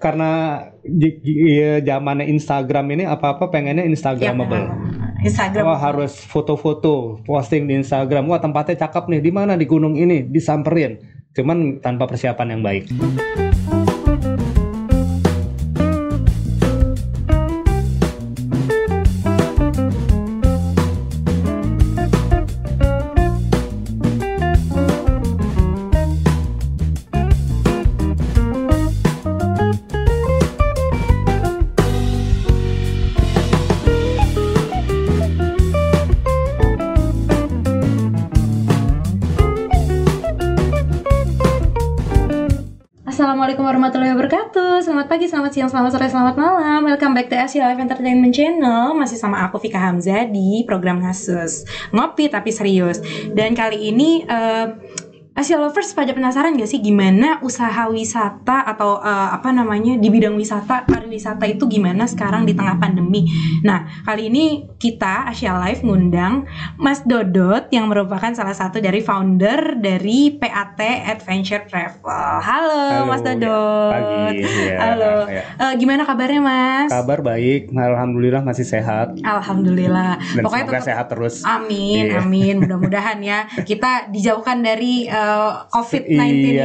karena zamannya Instagram ini apa-apa pengennya Instagramable. Instagram. Wah, harus foto-foto, posting di Instagram. Wah, tempatnya cakep nih. Di mana? Di gunung ini, disamperin. Cuman tanpa persiapan yang baik. Assalamualaikum warahmatullahi wabarakatuh. Selamat pagi, selamat siang, selamat sore, selamat malam. Welcome back to Asia Live Entertainment Channel. Masih sama aku Vika Hamzah di program Ngasus Ngopi Tapi Serius. Dan kali ini Asia Lovers pada penasaran gak sih gimana usaha wisata atau di bidang wisata, pariwisata itu gimana sekarang di tengah pandemi. Nah, kali ini kita Asia Live ngundang Mas Dodot yang merupakan salah satu dari founder dari PAT Adventure Travel. Halo Mas Dodot. Pagi. Ya, halo. Ya. Gimana kabarnya Mas? Kabar baik, alhamdulillah masih sehat. Alhamdulillah. Dan pokoknya semoga sehat terus. Amin, amin. Mudah-mudahan ya kita dijauhkan dari COVID-19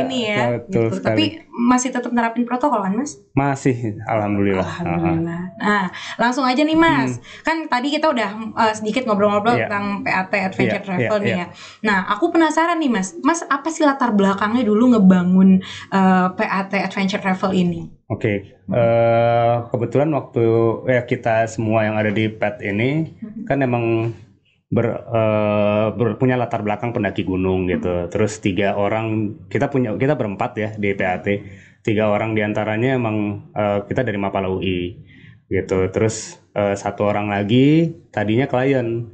ini ya. Gitu. Tapi masih tetap nerapin protokol kan Mas? Masih, alhamdulillah. Alhamdulillah. Nah, langsung aja nih Mas. Kan tadi kita udah sedikit ngobrol-ngobrol tentang PAT Adventure Travel nih ya. Nah, aku penasaran nih Mas. Mas, apa sih latar belakangnya dulu ngebangun PAT Adventure Travel ini? Oke. Kebetulan waktu kita semua yang ada di PAT ini kan emang punya latar belakang pendaki gunung gitu. Terus 3 orang kita berempat ya di PAT. 3 orang diantaranya emang kita dari Mapala UI gitu. Terus 1 orang lagi tadinya klien.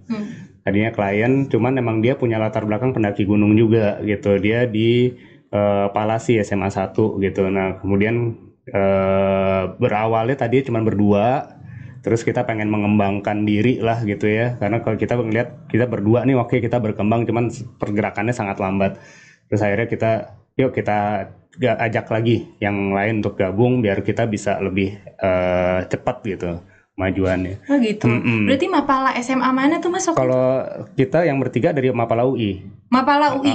Cuman emang dia punya latar belakang pendaki gunung juga gitu. Dia di Palasi SMA 1 gitu. Nah, kemudian berawalnya tadi cuma berdua. Terus kita pengen mengembangkan diri lah gitu ya, karena kalau kita melihat kita berdua nih oke, kita berkembang cuman pergerakannya sangat lambat. Terus akhirnya kita ajak lagi yang lain untuk gabung biar kita bisa lebih cepat gitu kemajuannya. Oh gitu. Berarti Mapala SMA mana tuh Mas? Kalau kita yang bertiga dari Mapala UI. Mapala UI.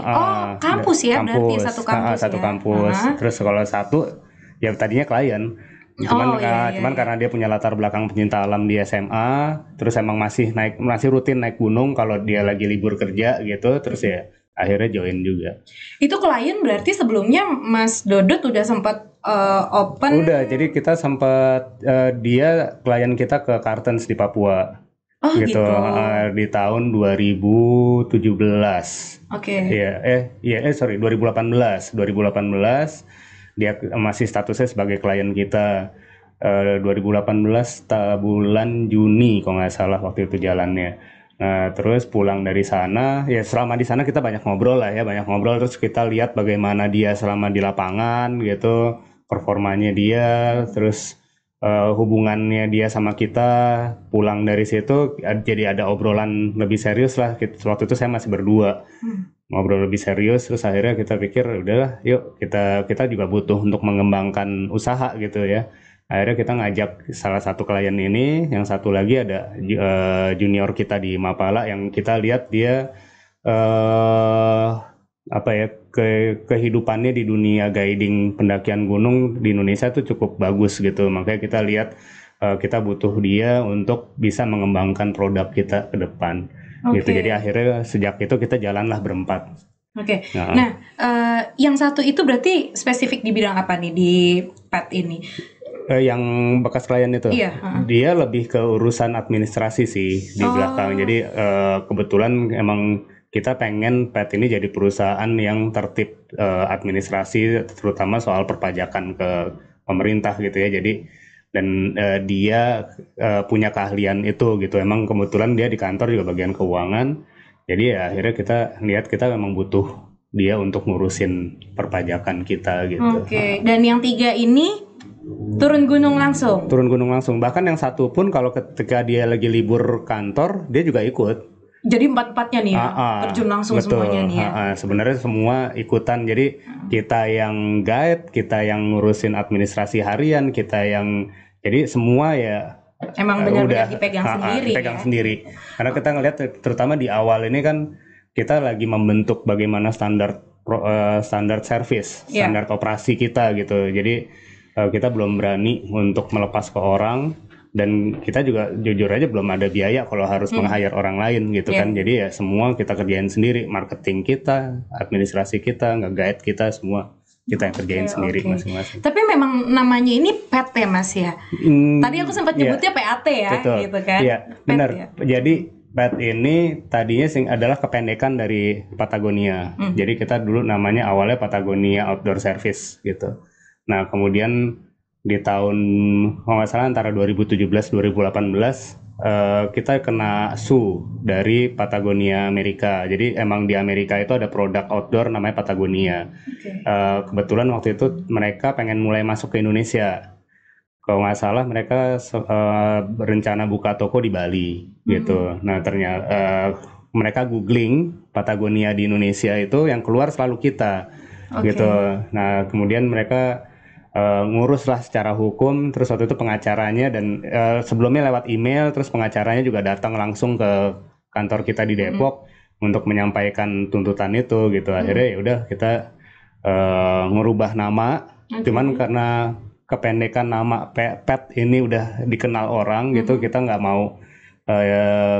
Kampus ya, berarti satu kampus. Satu kampus. Terus kalau satu ya tadinya klien. Cuman karena dia punya latar belakang pencinta alam di SMA, terus emang masih rutin naik gunung kalau dia lagi libur kerja gitu, terus ya akhirnya join juga. Itu klien berarti sebelumnya Mas Dodot udah sempat open? Udah, jadi kita sempat dia klien kita ke Kartens di Papua. Gitu. Di tahun 2017. Oke. 2018 dia masih statusnya sebagai klien kita. 2018 bulan Juni kalau nggak salah waktu itu jalannya. Nah, terus pulang dari sana, ya selama di sana kita banyak ngobrol terus kita lihat bagaimana dia selama di lapangan gitu, performanya dia, terus hubungannya dia sama kita. Pulang dari situ jadi ada obrolan lebih serius lah. Waktu itu saya masih berdua. Ngobrol lebih serius, terus akhirnya kita pikir udahlah yuk kita juga butuh untuk mengembangkan usaha gitu ya. Akhirnya kita ngajak salah satu klien ini, yang satu lagi ada junior kita di Mapala yang kita lihat dia kehidupannya di dunia guiding pendakian gunung di Indonesia tuh cukup bagus gitu. Makanya kita lihat kita butuh dia untuk bisa mengembangkan produk kita ke depan. Gitu. Jadi akhirnya sejak itu kita jalanlah berempat. Oke. Nah, yang satu itu berarti spesifik di bidang apa nih di PAT ini? Yang bekas klien itu, dia lebih ke urusan administrasi sih di belakang. Jadi kebetulan emang kita pengen PAT ini jadi perusahaan yang tertib administrasi, terutama soal perpajakan ke pemerintah gitu ya. Jadi dan dia punya keahlian itu gitu. Emang kebetulan dia di kantor juga bagian keuangan. Jadi ya akhirnya kita lihat kita memang butuh dia untuk ngurusin perpajakan kita gitu. Oke. Dan yang 3 ini turun gunung langsung. Bahkan yang satu pun kalau ketika dia lagi libur kantor dia juga ikut. Jadi empat-empatnya nih ya, terjun langsung betul. semuanya nih ya. Sebenarnya semua ikutan. Jadi kita yang guide, kita yang ngurusin administrasi harian, kita yang jadi semua ya Emang benar-benar dipegang sendiri dipegang ya. sendiri. Karena kita ngelihat terutama di awal ini kan kita lagi membentuk bagaimana standar service, standar operasi kita gitu. Jadi kita belum berani untuk melepas ke orang. Dan kita juga jujur aja belum ada biaya kalau harus meng-hire orang lain gitu kan. Jadi ya semua kita kerjain sendiri, marketing kita, administrasi kita, nge-guide kita, semua kita yang kerjain sendiri masing-masing. Tapi memang namanya ini PET ya Mas ya. Tadi aku sempat nyebutnya PAT ya, betul. gitu kan. Iya, benar. Ya? Jadi PET ini tadinya adalah kependekan dari Patagonia. Jadi kita dulu namanya awalnya Patagonia Outdoor Service gitu. Nah kemudian di tahun kalau nggak salah antara 2017-2018 kita kena sue dari Patagonia Amerika. Jadi emang di Amerika itu ada produk outdoor namanya Patagonia. Kebetulan waktu itu mereka pengen mulai masuk ke Indonesia. Kalau nggak salah mereka berencana buka toko di Bali gitu. Nah ternyata mereka googling Patagonia di Indonesia itu yang keluar selalu kita gitu. Nah kemudian mereka ngurus lah secara hukum, terus waktu itu pengacaranya dan sebelumnya lewat email, terus pengacaranya juga datang langsung ke kantor kita di Depok untuk menyampaikan tuntutan itu gitu. Akhirnya ya udah kita ngerubah nama, cuman karena kependekan nama PET ini udah dikenal orang gitu, kita nggak mau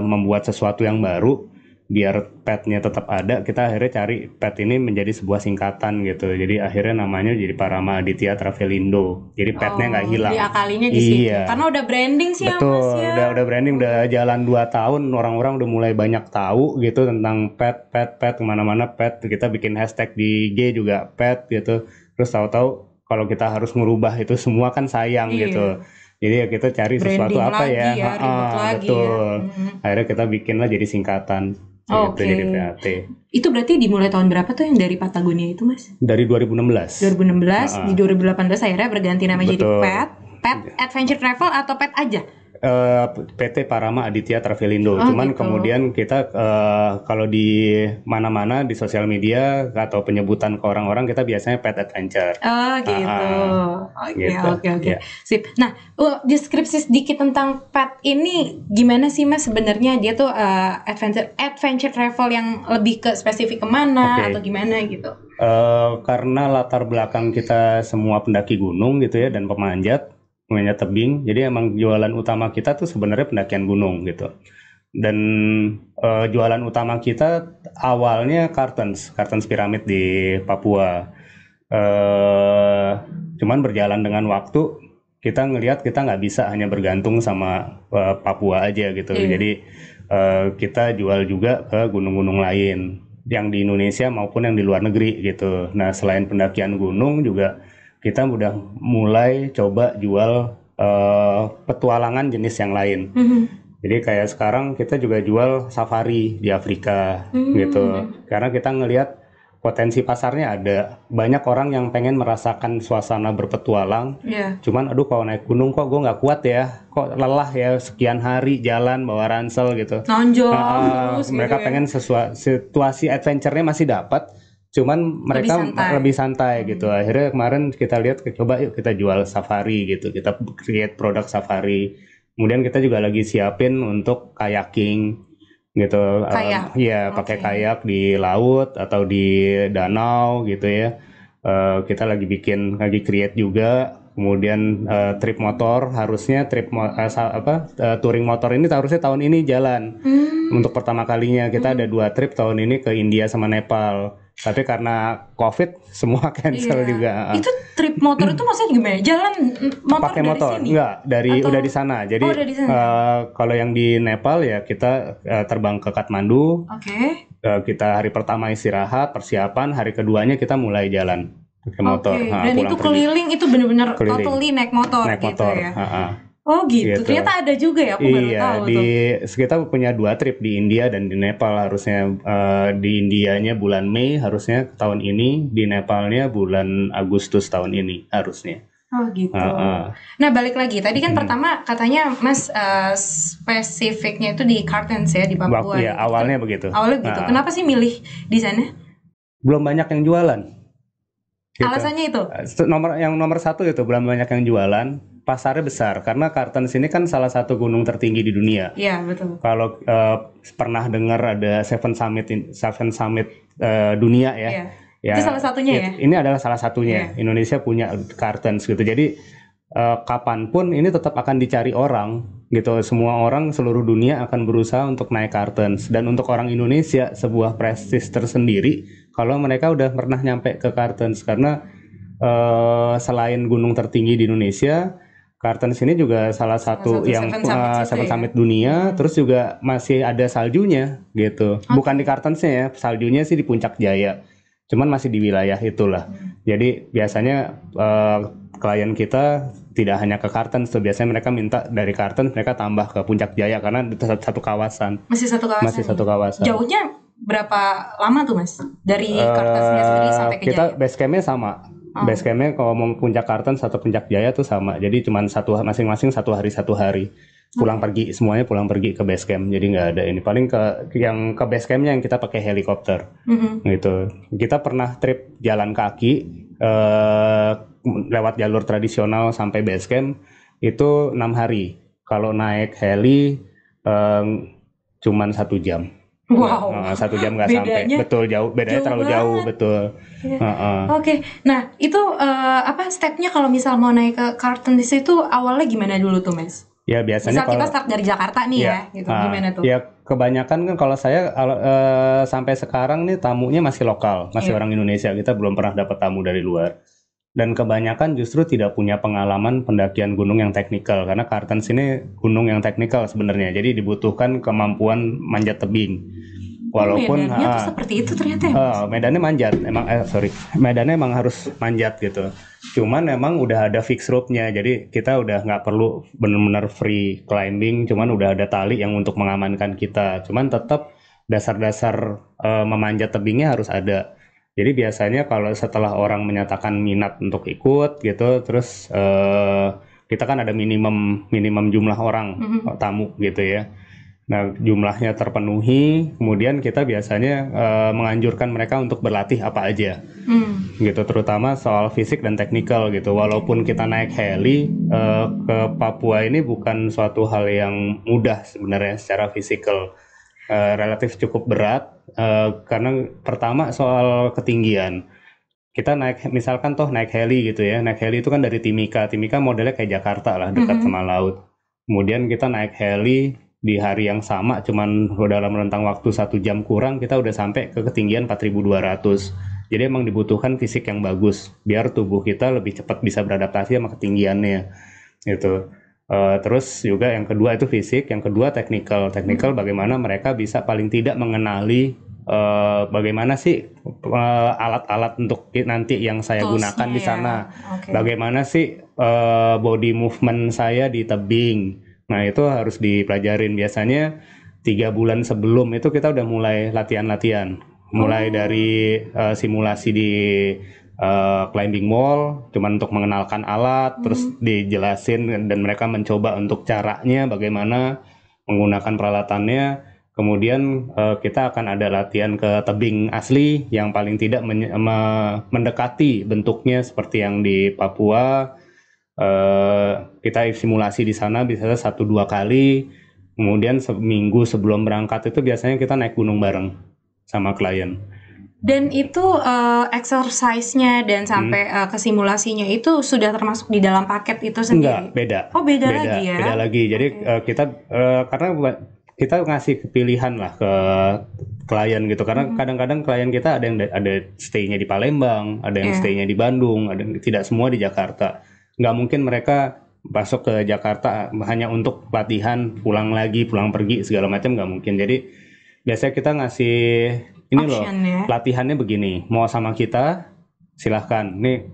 membuat sesuatu yang baru biar PET-nya tetap ada. Kita akhirnya cari PET ini menjadi sebuah singkatan gitu. Jadi akhirnya namanya jadi Parama Aditya Travelindo. Jadi PET-nya nggak hilang. Diakalinya di situ. Karena udah branding sih ya Mas ya. Udah branding, udah jalan 2 tahun, orang-orang udah mulai banyak tahu gitu tentang PET kemana-mana PET. Kita bikin hashtag di IG juga PET gitu. Terus tahu-tahu kalau kita harus ngerubah itu semua kan sayang gitu. Jadi ya kita cari branding sesuatu apa lagi ya, lagi betul. Akhirnya kita bikinlah jadi singkatan. Itu jadi PAT. Itu berarti dimulai tahun berapa tuh yang dari Patagonia itu Mas? Dari 2016. 2016 di 2018 akhirnya berganti nama jadi PET. PET Adventure Travel atau PET aja? PT Parama Aditya Travelindo. Cuman kemudian kita kalau di mana-mana di sosial media atau penyebutan ke orang-orang kita biasanya PET Adventure. Oke. Sip. Nah, deskripsi sedikit tentang PET ini gimana sih Mas sebenarnya? Dia tuh adventure travel yang lebih ke spesifik kemana atau gimana gitu? Karena latar belakang kita semua pendaki gunung gitu ya dan pemanjat tebing, jadi emang jualan utama kita tuh sebenarnya pendakian gunung gitu. Dan jualan utama kita awalnya kartens piramid di Papua. Cuman berjalan dengan waktu kita ngelihat kita nggak bisa hanya bergantung sama Papua aja gitu. Jadi kita jual juga ke gunung-gunung lain yang di Indonesia maupun yang di luar negeri gitu. Nah selain pendakian gunung juga kita udah mulai coba jual petualangan jenis yang lain. Jadi kayak sekarang kita juga jual safari di Afrika gitu. Karena kita ngelihat potensi pasarnya ada. Banyak orang yang pengen merasakan suasana berpetualang. Cuman aduh kalau naik gunung kok gue nggak kuat ya. Kok lelah ya sekian hari jalan bawa ransel gitu. Mereka pengen situasi adventure-nya masih dapat. Cuman mereka lebih santai gitu. Akhirnya kemarin kita lihat coba yuk kita jual safari gitu. Kita create produk safari. Kemudian kita juga lagi siapin untuk kayaking gitu. Pakai kayak di laut atau di danau gitu ya. Kita lagi create juga. Kemudian trip motor harusnya touring motor ini harusnya tahun ini jalan. Untuk pertama kalinya kita ada 2 trip tahun ini ke India sama Nepal. Tapi karena COVID semua cancel juga. Itu trip motor itu maksudnya gimana? Jalan motor pakai motor? Sini? Enggak, udah di sana. Jadi kalau yang di Nepal ya kita terbang ke Kathmandu. Kita hari pertama istirahat, persiapan, hari keduanya kita mulai jalan pakai motor. Dan itu keliling itu benar-benar totally naik motor gitu ya. Oh gitu. Ternyata ada juga ya, aku baru tahu kita punya 2 trip di India dan di Nepal. Harusnya di Indianya bulan Mei harusnya tahun ini, di Nepalnya bulan Agustus tahun ini harusnya. Oh gitu. Heeh. Nah balik lagi, tadi kan pertama katanya Mas spesifiknya itu di Kartens ya, di Papua. Ya, gitu. awalnya begitu. Awalnya begitu. Kenapa sih milih di sana? Belum banyak yang jualan. Gitu. Alasannya itu? Nomor satu itu belum banyak yang jualan. Pasarnya besar karena Kartens ini kan salah satu gunung tertinggi di dunia. Iya betul. Kalau pernah dengar ada Seven Summit dunia ya. Iya. Itu salah satunya ya? Ini adalah salah satunya. Iya. Indonesia punya Kartens gitu. Jadi kapanpun ini tetap akan dicari orang gitu. Semua orang seluruh dunia akan berusaha untuk naik Kartens. Dan untuk orang Indonesia sebuah prestis tersendiri kalau mereka udah pernah nyampe ke Kartens. Karena selain gunung tertinggi di Indonesia, Kartens ini juga salah satu yang Seven Summit dunia, terus juga masih ada saljunya gitu. Bukan di Kartensnya ya, saljunya sih di Puncak Jaya. Cuman masih di wilayah itulah. Jadi biasanya klien kita tidak hanya ke Kartens, biasanya mereka minta dari Kartens mereka tambah ke Puncak Jaya karena satu kawasan. Masih satu kawasan. Jauhnya berapa lama tuh Mas? Dari Kartensnya sendiri sampai ke Jaya? Kita base camp-nya sama. Base camp-nya kalau mau Puncak Kartens atau Puncak Jaya tuh sama. Jadi cuma masing-masing satu hari. Pulang pergi, semuanya pulang pergi ke base camp. Jadi nggak ada ini. Paling yang ke base camp-nya yang kita pakai helikopter. Gitu. Kita pernah trip jalan kaki lewat jalur tradisional sampai base camp itu 6 hari. Kalau naik heli cuman 1 jam. Wow. 1 jam nggak sampai. Betul, bedanya terlalu jauh, betul. Oke. Nah itu stepnya kalau misal mau naik ke Kartens itu awalnya gimana dulu tuh Mas? Ya biasanya misal kita start dari Jakarta nih ya gitu. Gimana tuh? Ya kebanyakan kan kalau saya sampai sekarang nih tamunya masih lokal, masih orang Indonesia. Kita belum pernah dapat tamu dari luar. Dan kebanyakan justru tidak punya pengalaman pendakian gunung yang teknikal karena Kartens ini gunung yang teknikal sebenarnya. Jadi dibutuhkan kemampuan manjat tebing. Walaupun medannya tuh seperti itu ternyata ya. Medannya manjat, medannya emang harus manjat gitu. Cuman emang udah ada fix rope-nya, jadi kita udah nggak perlu benar-benar free climbing. Cuman udah ada tali yang untuk mengamankan kita. Cuman tetap dasar-dasar memanjat tebingnya harus ada. Jadi biasanya kalau setelah orang menyatakan minat untuk ikut gitu, terus kita kan ada minimum jumlah orang tamu gitu ya. Nah jumlahnya terpenuhi, kemudian kita biasanya menganjurkan mereka untuk berlatih apa aja, gitu. Terutama soal fisik dan teknikal gitu. Walaupun kita naik heli ke Papua ini bukan suatu hal yang mudah sebenarnya secara fisikal. Relatif cukup berat karena pertama soal ketinggian. Kita misalkan naik heli gitu ya. Naik heli itu kan dari Timika modelnya kayak Jakarta lah, dekat sama laut. Kemudian kita naik heli di hari yang sama, cuman dalam rentang waktu 1 jam kurang kita udah sampai ke ketinggian 4.200. Jadi emang dibutuhkan fisik yang bagus biar tubuh kita lebih cepat bisa beradaptasi sama ketinggiannya gitu. Terus juga yang kedua itu fisik, yang kedua teknikal bagaimana mereka bisa paling tidak mengenali bagaimana sih alat-alat untuk nanti yang saya gunakan di sana, bagaimana sih body movement saya di tebing. Nah itu harus dipelajarin. Biasanya 3 bulan sebelum itu kita udah mulai latihan, mulai dari simulasi di climbing wall, cuman untuk mengenalkan alat, terus dijelasin dan mereka mencoba untuk caranya bagaimana menggunakan peralatannya. Kemudian kita akan ada latihan ke tebing asli yang paling tidak mendekati bentuknya seperti yang di Papua. Kita simulasi di sana bisa 1-2 kali. Kemudian seminggu sebelum berangkat itu biasanya kita naik gunung bareng sama klien. Dan itu exercise-nya dan sampai ke simulasinya itu sudah termasuk di dalam paket itu sendiri? Enggak, beda. Oh beda lagi ya? Beda lagi. Jadi kita karena kita ngasih pilihan lah ke klien gitu. Karena kadang-kadang klien kita ada stay-nya di Palembang, ada yang stay-nya di Bandung, ada tidak semua di Jakarta. Nggak mungkin mereka masuk ke Jakarta hanya untuk latihan, pulang pergi segala macam, nggak mungkin. Jadi biasanya kita ngasih ini latihannya begini, mau sama kita silahkan, nih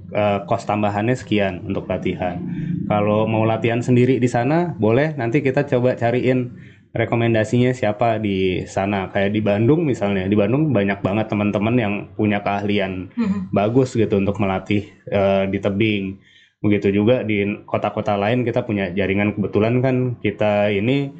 kos tambahannya sekian untuk latihan. Kalau mau latihan sendiri di sana boleh, nanti kita coba cariin rekomendasinya siapa di sana. Kayak di Bandung misalnya, di Bandung banyak banget teman-teman yang punya keahlian bagus gitu untuk melatih di tebing. Begitu juga di kota-kota lain kita punya jaringan, kebetulan kan kita ini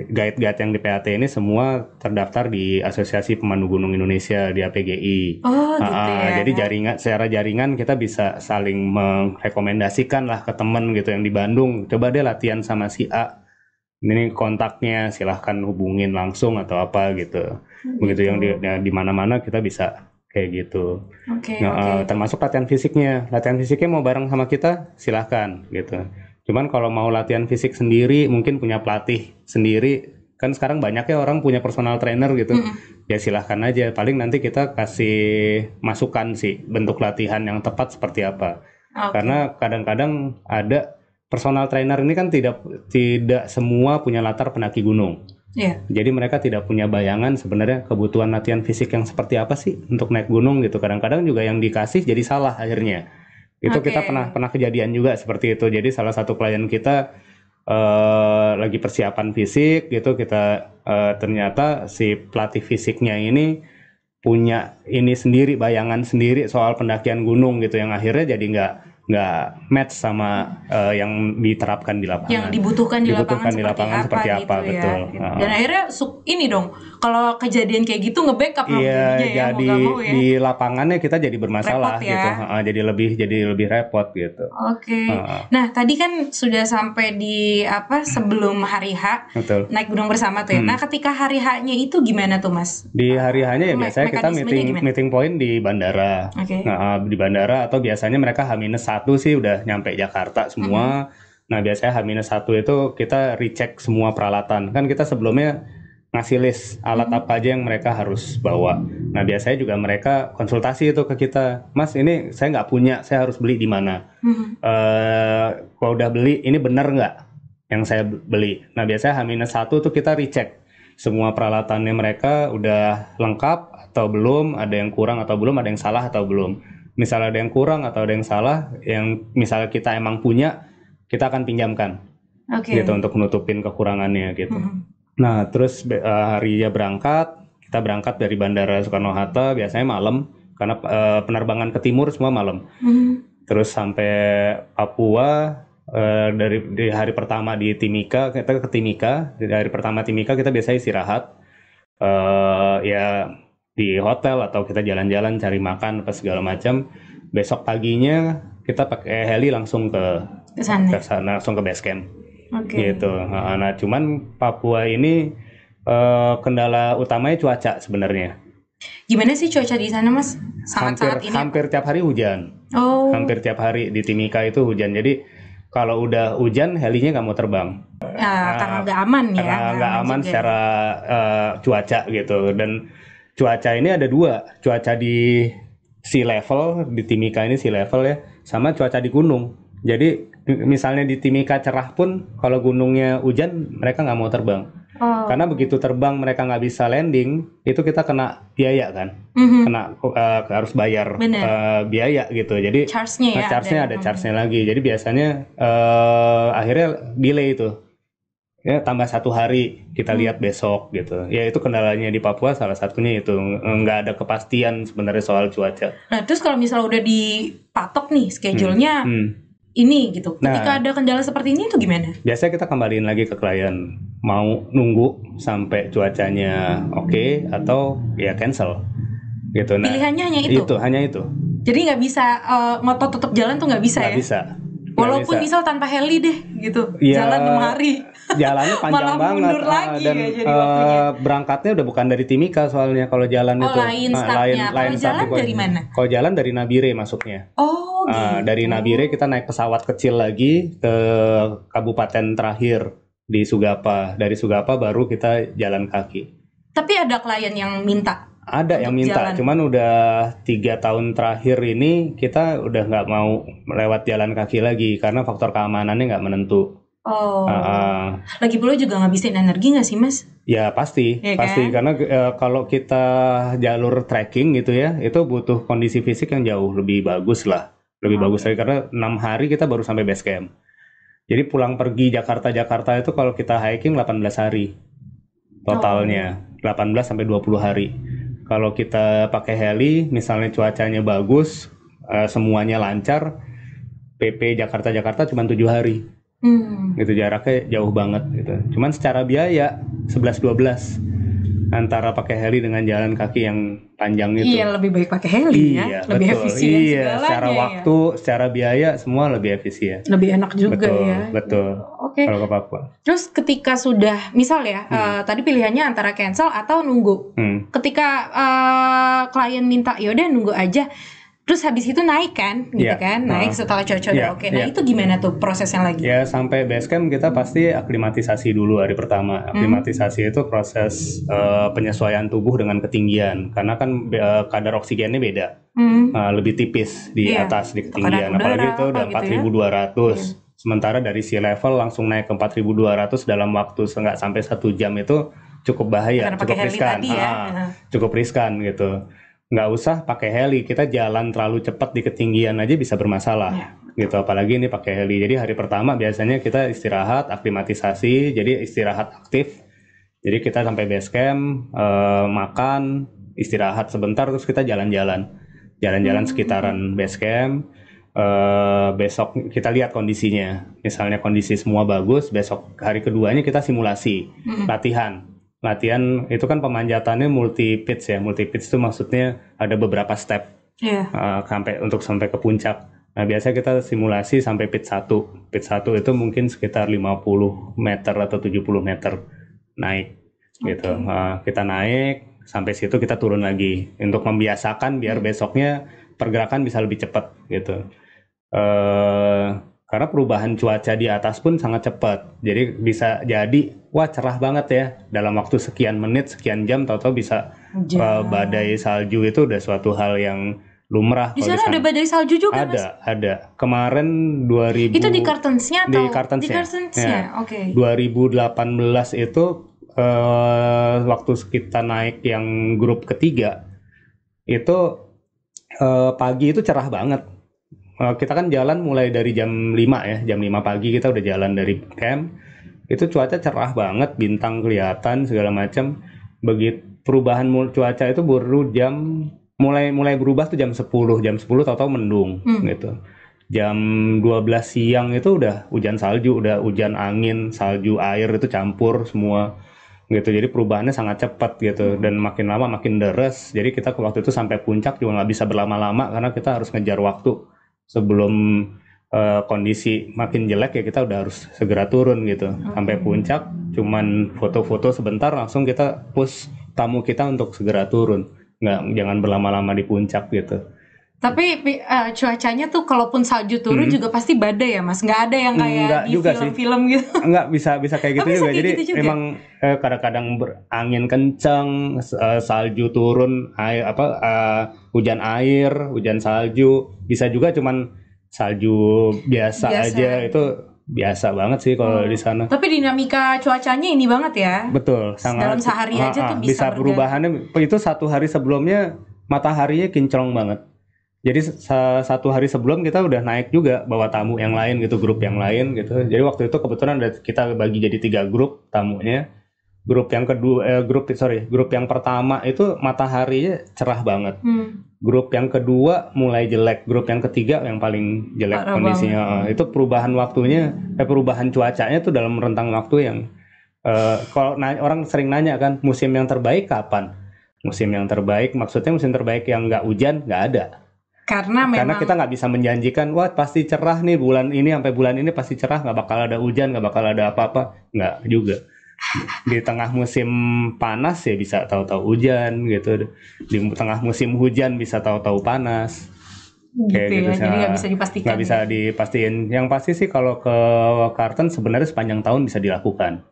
guide-guide yang di PAT ini semua terdaftar di Asosiasi Pemandu Gunung Indonesia di APGI. Oh gitu ya. Jadi secara jaringan kita bisa saling merekomendasikan lah ke temen gitu yang di Bandung, coba deh latihan sama si A. Ini kontaknya, silahkan hubungin langsung atau apa gitu. Begitu yang di mana-mana kita bisa kayak gitu. Oke. Termasuk latihan fisiknya. Latihan fisiknya mau bareng sama kita, silahkan gitu. Cuman kalau mau latihan fisik sendiri, mungkin punya pelatih sendiri, kan sekarang banyak ya orang punya personal trainer gitu. Ya silahkan aja. Paling nanti kita kasih masukan sih bentuk latihan yang tepat seperti apa. Karena kadang-kadang ada personal trainer ini kan tidak semua punya latar pendaki gunung. Jadi mereka tidak punya bayangan sebenarnya kebutuhan latihan fisik yang seperti apa sih untuk naik gunung gitu. Kadang-kadang juga yang dikasih jadi salah akhirnya. Itu kita pernah kejadian juga seperti itu. Jadi salah satu klien kita lagi persiapan fisik gitu, kita ternyata si pelatih fisiknya ini punya ini sendiri, bayangan sendiri soal pendakian gunung gitu, yang akhirnya jadi nggak match sama yang diterapkan di lapangan. Yang dibutuhkan di lapangan seperti apa gitu betul. Ya. Dan akhirnya ini dong, kalau kejadian kayak gitu nge-backup dong jadinya jadi ya. Di lapangannya kita jadi bermasalah repot, ya. Gitu. Jadi lebih repot gitu. Oke. Nah, tadi kan sudah sampai di sebelum hari H. Betul. Naik gunung bersama tuh ya. Nah, ketika hari H-nya itu gimana tuh, Mas? Di hari H-nya ya biasanya kita meeting point di bandara. Di bandara, atau biasanya mereka H-1 sih udah nyampe Jakarta semua. Nah, biasanya H-1 itu kita recheck semua peralatan. Kan kita sebelumnya ngasih list alat apa aja yang mereka harus bawa. Nah, biasanya juga mereka konsultasi itu ke kita. Mas, ini saya nggak punya, saya harus beli di mana? Kalau udah beli, ini bener nggak yang saya beli? Nah, biasanya H-1 tuh kita recheck semua peralatannya mereka udah lengkap atau belum, ada yang kurang atau belum, ada yang salah atau belum. Misalnya ada yang kurang atau ada yang salah, yang misalnya kita emang punya, kita akan pinjamkan, gitu, untuk nutupin kekurangannya gitu. Nah, terus harinya kita berangkat dari Bandara Soekarno-Hatta biasanya malam, karena penerbangan ke timur semua malam. Terus sampai Papua, di hari pertama di Timika, kita ke Timika. Di hari pertama Timika kita biasanya istirahat, ya di hotel atau kita jalan-jalan cari makan apa segala macam. Besok paginya kita pakai heli langsung ke sana, langsung ke base camp. Gitu. Nah, cuman Papua ini kendala utamanya cuaca sebenarnya. Gimana sih cuaca di sana, Mas? Saat ini hampir tiap hari hujan. Hampir tiap hari di Timika itu hujan. Jadi kalau udah hujan, helinya nggak mau terbang. Karena nggak aman ya. Karena nggak aman secara cuaca gitu. Dan cuaca ini ada dua, cuaca di sea level, di Timika ini sea level ya, sama cuaca di gunung. Jadi misalnya di Timika cerah pun, kalau gunungnya hujan, mereka nggak mau terbang. Karena begitu terbang mereka nggak bisa landing, itu kita kena biaya kan, harus bayar biaya gitu. Jadi charge-nya ada charge-nya lagi. Jadi biasanya akhirnya delay itu. Ya, tambah 1 hari kita lihat besok gitu. Ya, itu kendalanya di Papua, salah satunya itu nggak ada kepastian sebenarnya soal cuaca. Nah, terus kalau misalnya udah dipatok nih schedule-nya ini gitu, ketika ada kendala seperti ini itu gimana? Biasanya kita kembaliin lagi ke klien, mau nunggu sampai cuacanya oke atau ya cancel gitu. Nah, pilihannya hanya itu? Hanya itu. Jadi nggak bisa ngotot tetap jalan tuh nggak bisa ya? Nggak bisa. Walaupun misal tanpa heli deh gitu, jalan 6 hari. Jalannya panjang banget. Mundur lagi dan jadi waktunya. Berangkatnya udah bukan dari Timika soalnya kalau jalan itu. Lain startnya. Kalau jalan dari mana? Kalau jalan dari Nabire masuknya. Gitu. Dari Nabire kita naik pesawat kecil lagi ke kabupaten terakhir di Sugapa. Dari Sugapa baru kita jalan kaki. Tapi ada klien yang minta? Ada yang minta, cuman udah 3 tahun terakhir ini kita udah nggak mau lewat jalan kaki lagi karena faktor keamanannya nggak menentu. Lagi pula juga ngabisin energi nggak sih, Mas? Ya pasti, pasti kan? Karena kalau kita jalur trekking gitu ya, itu butuh kondisi fisik yang jauh lebih bagus lah, bagus lagi karena 6 hari kita baru sampai base camp. Jadi pulang pergi Jakarta itu kalau kita hiking 18 hari totalnya, 18 sampai 20 hari. Kalau kita pakai heli, misalnya cuacanya bagus, semuanya lancar, PP Jakarta cuma 7 hari. Gitu, jaraknya jauh banget gitu. Cuman secara biaya 11-12 antara pakai heli dengan jalan kaki yang panjang itu. Iya, lebih baik pakai heli Iya, lebih betul. efisien Iya, segalanya secara ya. waktu, secara biaya semua lebih efisien. Lebih enak juga Betul, ya. betul. Oke. Kalau ke Papua. Terus ketika sudah, misal ya, tadi pilihannya antara cancel atau nunggu. Ketika klien minta, yaudah nunggu aja. Terus habis itu naik kan, gitu Iya. kan, naik setelah cuaca udah oke. Nah itu gimana tuh prosesnya lagi? Ya sampai base camp kita pasti aklimatisasi dulu hari pertama. Aklimatisasi itu proses penyesuaian tubuh dengan ketinggian, karena kan kadar oksigennya beda, lebih tipis di atas di ketinggian. Apalagi itu udah 4.200. Sementara dari sea level langsung naik ke 4.200 dalam waktu nggak sampai 1 jam itu cukup bahaya, karena cukup riskan, cukup riskan gitu. Nggak usah pakai heli, kita jalan terlalu cepat di ketinggian aja bisa bermasalah gitu, apalagi ini pakai heli. Jadi hari pertama biasanya kita istirahat, aklimatisasi, jadi istirahat aktif. Jadi kita sampai base camp, makan, istirahat sebentar, terus kita jalan-jalan sekitaran base camp. Besok kita lihat kondisinya, misalnya kondisi semua bagus, besok hari keduanya kita simulasi, latihan itu kan pemanjatannya multi pitch ya. Multi pitch itu maksudnya ada beberapa step sampai ke puncak. Nah biasanya kita simulasi sampai pitch 1. Pitch 1 itu mungkin sekitar 50 meter atau 70 meter naik gitu. Kita naik sampai situ, kita turun lagi untuk membiasakan biar besoknya pergerakan bisa lebih cepat gitu. Karena perubahan cuaca di atas pun sangat cepat. Jadi bisa jadi, wah cerah banget ya, dalam waktu sekian menit, sekian jam, tahu-tahu bisa badai salju. Itu udah suatu hal yang lumrah. Di sana ada badai salju juga, Ada. Kemarin 2000. Itu di Cartonsnya atau? Di Cartonsnya. Ya. Oke. 2018 itu waktu kita naik yang grup ketiga, itu pagi itu cerah banget. Kita kan jalan mulai dari jam 5 ya, jam 5 pagi kita udah jalan dari camp. Itu cuaca cerah banget, bintang kelihatan segala macam. Begitu perubahan cuaca itu baru mulai berubah tuh jam 10 tahu-tahu mendung gitu. Jam 12 siang itu udah hujan salju, udah hujan angin, salju, air itu campur semua gitu. Jadi perubahannya sangat cepat gitu, dan makin lama makin deres. Jadi kita waktu itu sampai puncak juga nggak bisa berlama-lama karena kita harus ngejar waktu. Sebelum kondisi makin jelek ya kita udah harus segera turun gitu. Sampai puncak cuman foto-foto sebentar, langsung kita push tamu kita untuk segera turun. Jangan berlama-lama di puncak gitu. Tapi cuacanya tuh kalaupun salju turun juga pasti badai ya Mas? Nggak ada yang kayak di film-film gitu? Enggak, bisa kayak gitu juga. Jadi gitu juga? Memang kadang-kadang angin kencang, salju turun, hujan air, hujan salju. Bisa juga cuman salju biasa aja, itu biasa banget sih kalau di sana. Tapi dinamika cuacanya ini banget ya? Betul, sangat. Dalam sehari aja tuh bisa perubahannya. Itu 1 hari sebelumnya mataharinya kinclong banget. Jadi 1 hari sebelum kita udah naik juga bawa tamu yang lain gitu, grup yang lain gitu. Jadi waktu itu kebetulan kita bagi jadi 3 grup tamunya. Grup yang grup yang pertama itu mataharinya cerah banget. Grup yang kedua mulai jelek, grup yang ketiga yang paling jelek kondisinya. Itu perubahan waktunya, perubahan cuacanya tuh dalam rentang waktu yang kalau orang sering nanya kan, musim yang terbaik kapan? Musim yang terbaik maksudnya musim terbaik yang nggak hujan, nggak ada. Karena kita nggak bisa menjanjikan, wah pasti cerah nih bulan ini sampai bulan ini pasti cerah, nggak bakal ada hujan, nggak bakal ada apa-apa, nggak juga. Di tengah musim panas ya bisa tahu-tahu hujan gitu, di tengah musim hujan bisa tahu-tahu panas. Gitu ya, jadi nggak bisa dipastikan. Nggak bisa dipastiin. Yang pasti sih kalau ke Carlton sebenarnya sepanjang tahun bisa dilakukan.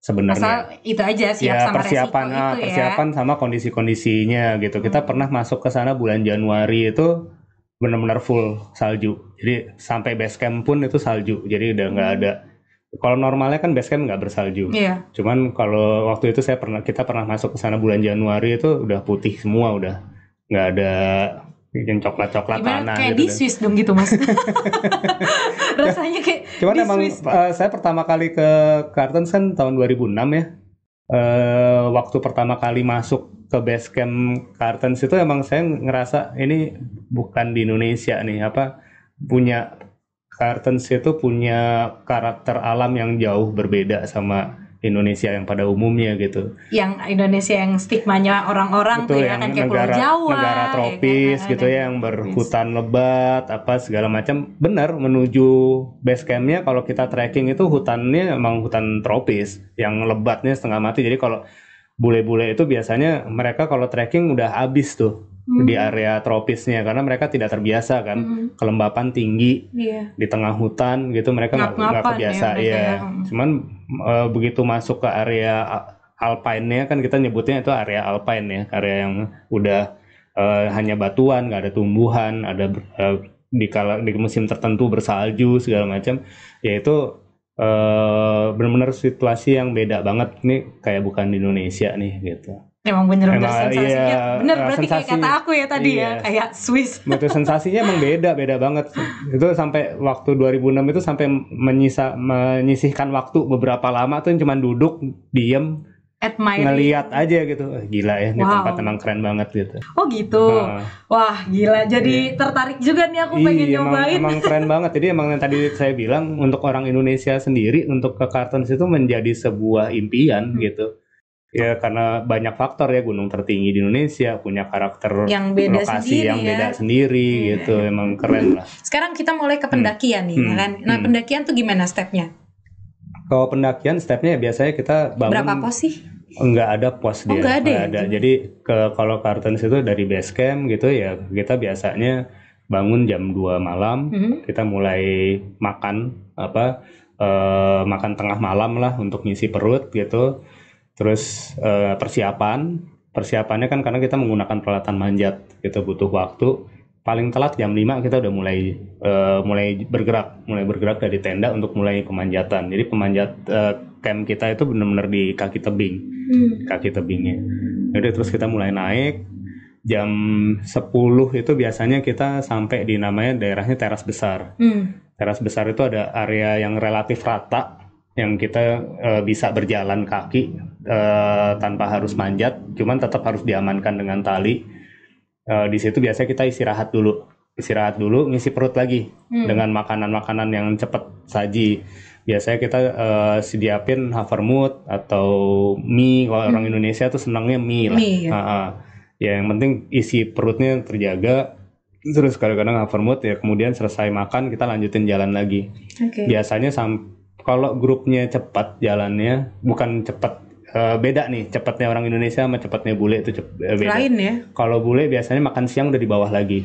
Sebenarnya. Asal itu aja siap sama persiapan, resiko itu persiapan sama kondisi-kondisinya gitu. Kita pernah masuk ke sana bulan Januari itu benar-benar full salju. Jadi sampai base camp pun itu salju. Jadi udah nggak ada. Kalau normalnya kan base camp nggak bersalju. Cuman kalau waktu itu kita pernah masuk ke sana bulan Januari itu udah putih semua, udah nggak ada yang coklat-coklat tanah. Kayak gitu, di Swiss dong gitu Mas. Rasanya kayak. Cuman emang saya pertama kali ke Carlton kan tahun 2006 ya. Waktu pertama kali masuk ke base camp Carlton itu emang saya ngerasa ini bukan di Indonesia nih, punya Kartens itu punya karakter alam yang jauh berbeda sama Indonesia yang pada umumnya gitu. Yang Indonesia yang stigmanya orang-orang tuh Betul, ya yang kan kayak Pulau Jawa, negara ya tropis kan? gitu ya, yang berhutan lebat apa segala macam. Benar, menuju base campnya kalau kita trekking itu hutannya emang hutan tropis yang lebatnya setengah mati. Jadi kalau bule-bule itu biasanya mereka kalau trekking udah habis tuh di area tropisnya karena mereka tidak terbiasa kan, kelembapan tinggi Iya. di tengah hutan gitu, mereka nggak Ngap-ngapan kebiasa ya mereka ya. ya. Cuman begitu masuk ke area alpine-nya kan kita nyebutnya itu area alpine ya, area yang udah hanya batuan, nggak ada tumbuhan, ada di musim tertentu bersalju segala macam, yaitu benar-benar situasi yang beda banget nih, kayak bukan di Indonesia nih gitu. Emang bener-bener Emang sensasinya iya, bener berarti kayak sensasi, kata aku ya tadi iya. ya kayak Swiss. Betul, sensasinya emang beda banget. Itu sampai waktu 2006 itu sampai menyisihkan waktu beberapa lama tuh cuma duduk, diem, Admire. ngeliat aja gitu. Gila ya, ini Wow. tempat emang keren banget gitu. Oh gitu. Wah gila, jadi tertarik juga nih aku pengen Iya, nyobain. emang keren banget. Jadi emang yang tadi saya bilang, untuk orang Indonesia sendiri untuk ke Kartens itu menjadi sebuah impian gitu. Ya karena banyak faktor ya, gunung tertinggi di Indonesia punya karakter Yang beda lokasi sendiri yang ya. beda sendiri gitu. Emang keren lah. Sekarang kita mulai ke pendakian nih, ya kan? Nah pendakian tuh gimana stepnya? Kalau pendakian stepnya biasanya kita bangun. Berapa pos sih? Enggak ada pos dia. Enggak ada. Nggak ada. Jadi kalau Kartens itu dari base camp gitu ya, kita biasanya bangun jam 2 malam, kita mulai makan makan tengah malam lah untuk ngisi perut gitu. Terus persiapannya kan karena kita menggunakan peralatan manjat, kita butuh waktu. Paling telat jam 5 kita udah mulai bergerak dari tenda untuk mulai pemanjatan. Jadi camp kita itu benar-benar di kaki tebing. Kaki tebingnya. Jadi terus kita mulai naik. Jam 10 itu biasanya kita sampai di namanya daerahnya teras besar. Teras besar itu ada area yang relatif rata, yang kita bisa berjalan kaki tanpa harus manjat, cuman tetap harus diamankan dengan tali. Di situ biasanya kita istirahat dulu, ngisi perut lagi dengan makanan-makanan yang cepat saji. Biasanya kita sediapin havermut atau mie. Kalau orang Indonesia tuh senangnya mie lah. Ya yang penting isi perutnya terjaga. Terus kadang-kadang havermut ya, kemudian selesai makan kita lanjutin jalan lagi. Biasanya kalau grupnya cepat jalannya, bukan cepat, beda nih cepatnya orang Indonesia sama cepatnya bule itu beda. Lain ya. Kalau bule biasanya makan siang udah di bawah lagi,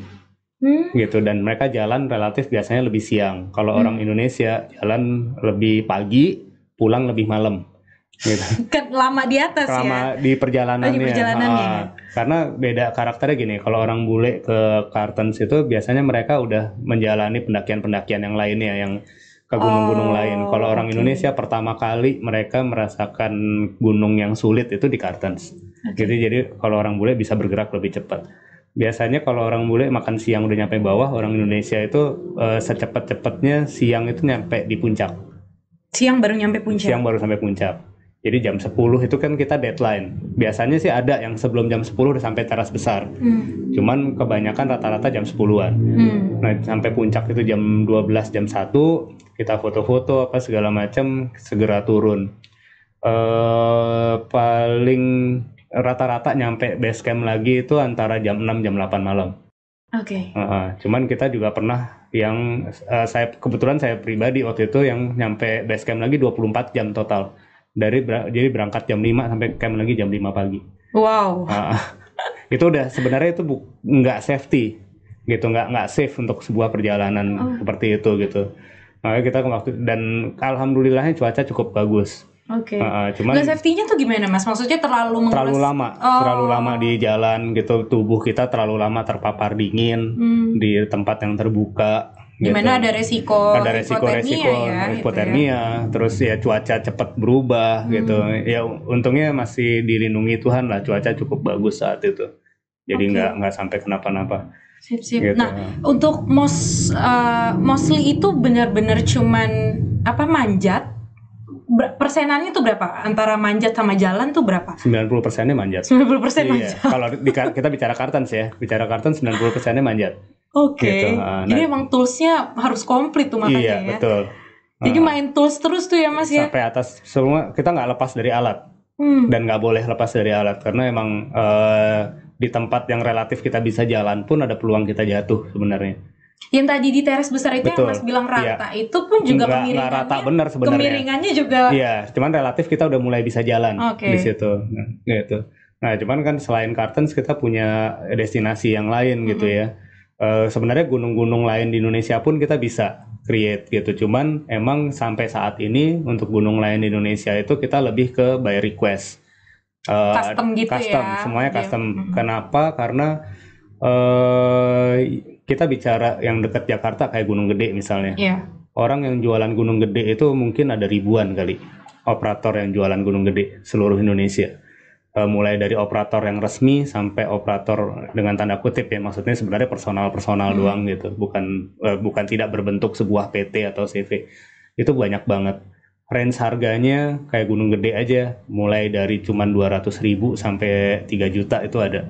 gitu, dan mereka jalan relatif biasanya lebih siang. Kalau orang Indonesia jalan lebih pagi, pulang lebih malam, gitu. Kan lama di atas Lama ya. di perjalanannya. Di perjalanannya. Karena beda karakternya gini. Kalau orang bule ke Kartens itu biasanya mereka udah menjalani pendakian-pendakian yang lainnya, yang ke gunung-gunung lain. Kalau orang Indonesia pertama kali mereka merasakan gunung yang sulit itu di Kartens. Jadi kalau orang bule bisa bergerak lebih cepat. Biasanya kalau orang bule makan siang udah nyampe bawah, orang Indonesia itu secepat-cepatnya siang itu nyampe di puncak. Siang baru nyampe puncak. Siang baru sampai puncak. Jadi jam 10 itu kan kita deadline. Biasanya sih ada yang sebelum jam 10 udah sampai teras besar. Cuman kebanyakan rata-rata jam 10-an. Nah, sampai puncak itu jam 12, jam 1, kita foto-foto apa segala macam, segera turun. Paling rata-rata nyampe base camp lagi itu antara jam 6 jam 8 malam. Cuman kita juga pernah yang kebetulan saya pribadi waktu itu yang nyampe base camp lagi 24 jam total. Jadi berangkat jam 5 sampai camp lagi jam 5 pagi. Wow. Itu udah sebenarnya itu nggak safety gitu, nggak safe untuk sebuah perjalanan seperti itu gitu. Makanya kita dan alhamdulillahnya cuaca cukup bagus. Cuman nggak safety-nya tuh gimana Mas? Maksudnya terlalu lama di jalan gitu, tubuh kita terlalu lama terpapar dingin di tempat yang terbuka. Gimana gitu. Ada resiko hipotermia, terus ya cuaca cepat berubah gitu. Ya untungnya masih dilindungi Tuhan lah, cuaca cukup bagus saat itu. Jadi nggak sampai kenapa-napa. Sip. Gitu. Nah, untuk mostly itu benar-benar cuman manjat. Persenannya tuh berapa? Antara manjat sama jalan tuh berapa? 90%-nya manjat. 90% manjat. Kalau kita bicara Kartens ya, 90%-nya manjat. Oke. gitu. Jadi emang toolsnya harus komplit tuh makanya Iya, ya. betul. Jadi main tools terus tuh ya Mas ya. Sampai atas semua, kita nggak lepas dari alat. Dan nggak boleh lepas dari alat karena emang di tempat yang relatif kita bisa jalan pun ada peluang kita jatuh sebenarnya. Yang tadi di teras besar itu yang Betul. Mas bilang Iya. rata, itu pun juga Nggak rata benar sebenarnya. kemiringannya juga. Iya, cuman relatif kita udah mulai bisa jalan Oke. di situ. Nah, gitu. Nah, cuman kan selain Kartens kita punya destinasi yang lain gitu ya. Sebenarnya gunung-gunung lain di Indonesia pun kita bisa create gitu. Cuman emang sampai saat ini untuk gunung lain di Indonesia itu kita lebih ke by request. Custom gitu Custom, ya. semuanya Dia- custom. Kenapa? Karena kita bicara yang dekat Jakarta kayak Gunung Gede misalnya. Iya. Orang yang jualan Gunung Gede itu mungkin ada ribuan kali operator yang jualan Gunung Gede seluruh Indonesia. Mulai dari operator yang resmi sampai operator dengan tanda kutip ya, maksudnya sebenarnya personal doang gitu, bukan tidak berbentuk sebuah PT atau CV. Itu banyak banget. Range harganya kayak Gunung Gede aja mulai dari cuman 200.000 sampai 3 juta itu ada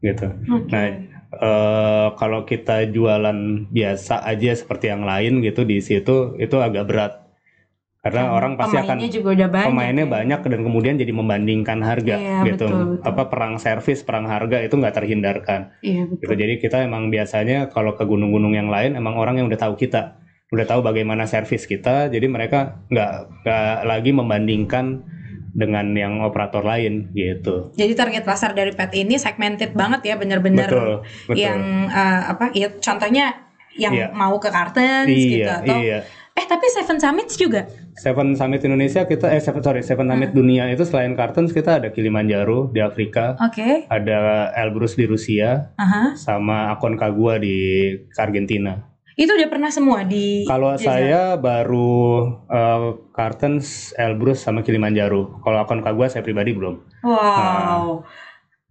gitu. Nah, kalau kita jualan biasa aja seperti yang lain gitu di situ itu agak berat. Karena orang pasti akan Pemainnya juga udah banyak. pemainnya ya. banyak dan kemudian jadi membandingkan harga Iya, gitu. betul. Apa perang servis, perang harga itu nggak terhindarkan. Iya betul. Gitu. Jadi kita emang biasanya kalau ke gunung-gunung yang lain emang orang yang udah tahu kita, udah tahu bagaimana servis kita. Jadi mereka nggak lagi membandingkan dengan yang operator lain gitu. Jadi target pasar dari pet ini segmented banget ya, bener-bener Betul. yang ya, contohnya yang Iya. mau ke Kartens gitu Iya, atau iya. tapi Seven Summits juga. Seven Summit Indonesia kita Seven Summit dunia itu selain Kartens kita ada Kilimanjaro di Afrika, Oke. ada Elbrus di Rusia, Aha. sama Aconcagua di Argentina. Itu udah pernah semua di Kalau Jeza? saya baru Kartens, Elbrus sama Kilimanjaro. Kalau Aconcagua saya pribadi belum. Wow.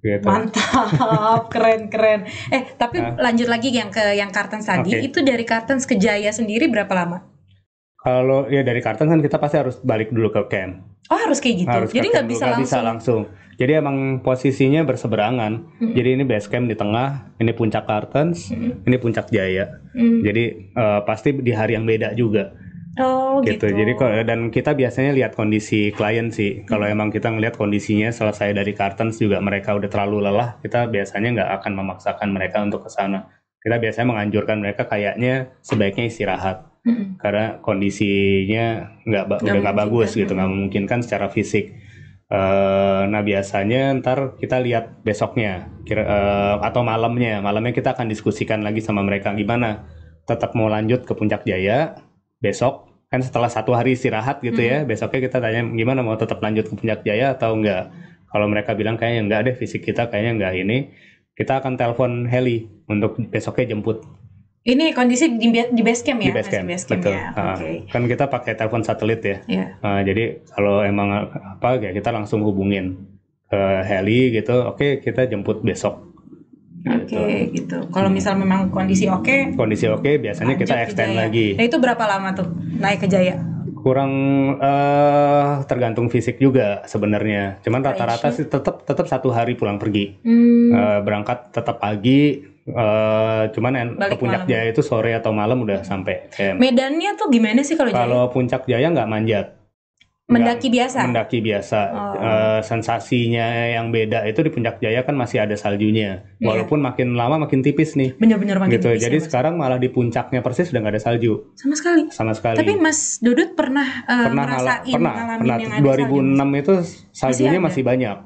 Gitu. Mantap, keren. Tapi lanjut lagi yang Kartens tadi, Oke. itu dari Kartens ke Jaya sendiri berapa lama? Kalau ya dari Kartens kan kita pasti harus balik dulu ke camp. Oh, harus kayak gitu. Harus Jadi ke nggak camp bisa dulu, nggak langsung. langsung. Jadi emang posisinya berseberangan. Jadi ini base camp di tengah, ini puncak Kartens, ini puncak Jaya. Jadi pasti di hari yang beda juga. Oh, gitu. Jadi dan kita biasanya lihat kondisi klien sih. Kalau emang kita ngelihat kondisinya selesai dari Kartens juga mereka udah terlalu lelah, kita biasanya nggak akan memaksakan mereka untuk ke sana. Kita biasanya menganjurkan mereka kayaknya sebaiknya istirahat. Karena kondisinya udah nggak bagus gitu, nggak memungkinkan secara fisik. Nah biasanya ntar kita lihat besoknya atau malamnya kita akan diskusikan lagi sama mereka gimana tetap mau lanjut ke Puncak Jaya besok kan setelah 1 hari istirahat gitu ya. Besoknya kita tanya gimana mau tetap lanjut ke Puncak Jaya atau enggak. Kalau mereka bilang kayaknya enggak deh, fisik kita kayaknya enggak ini, kita akan telepon heli untuk besoknya jemput. Ini kondisi di base camp ya? Di base camp, Masih base camp betul. ya. Oke. Kan kita pakai telepon satelit ya. Iya. Jadi kalau emang apa ya kita langsung hubungin ke heli gitu. Oke, kita jemput besok. Oke, gitu. Kalau misal memang kondisi oke, Biasanya kita lanjut ke extend Jaya. lagi. Nah, itu berapa lama tuh naik ke Jaya? Kurang tergantung fisik juga sebenarnya. Cuman rata-rata sih tetap 1 hari pulang pergi. Berangkat tetap pagi. Cuman ke Balik Puncak malam. Jaya itu sore atau malam udah sampai camp. Medannya tuh gimana sih kalau Jaya? Kalau Puncak Jaya nggak manjat. Mendaki biasa? Mendaki biasa. Sensasinya yang beda itu di Puncak Jaya kan masih ada saljunya. Walaupun makin lama makin tipis nih. Bener-bener makin Gitu. tipis Jadi ya, Mas? sekarang malah di puncaknya persis udah nggak ada salju Sama sekali. sama sekali. Tapi Mas Dodot pernah ngalamin yang ada 2006 itu saljunya ada? masih banyak.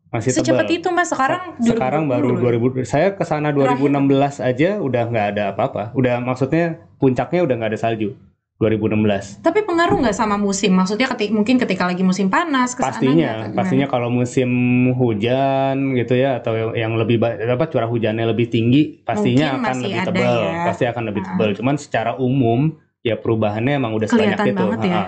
Masih Secepat tebal. itu Mas, sekarang Baru 2000. Saya ke sana 2016 aja udah nggak ada apa-apa. Udah maksudnya puncaknya udah nggak ada salju. 2016. Tapi pengaruh nggak sama musim? Maksudnya mungkin ketika lagi musim panas kesana Pastinya kalau musim hujan gitu ya atau yang lebih curah hujannya lebih tinggi pastinya Mungkin akan masih lebih ada tebal. ya. Pasti akan lebih tebal. Cuman secara umum ya perubahannya emang udah sebanyak Kelihatan itu. banget ya.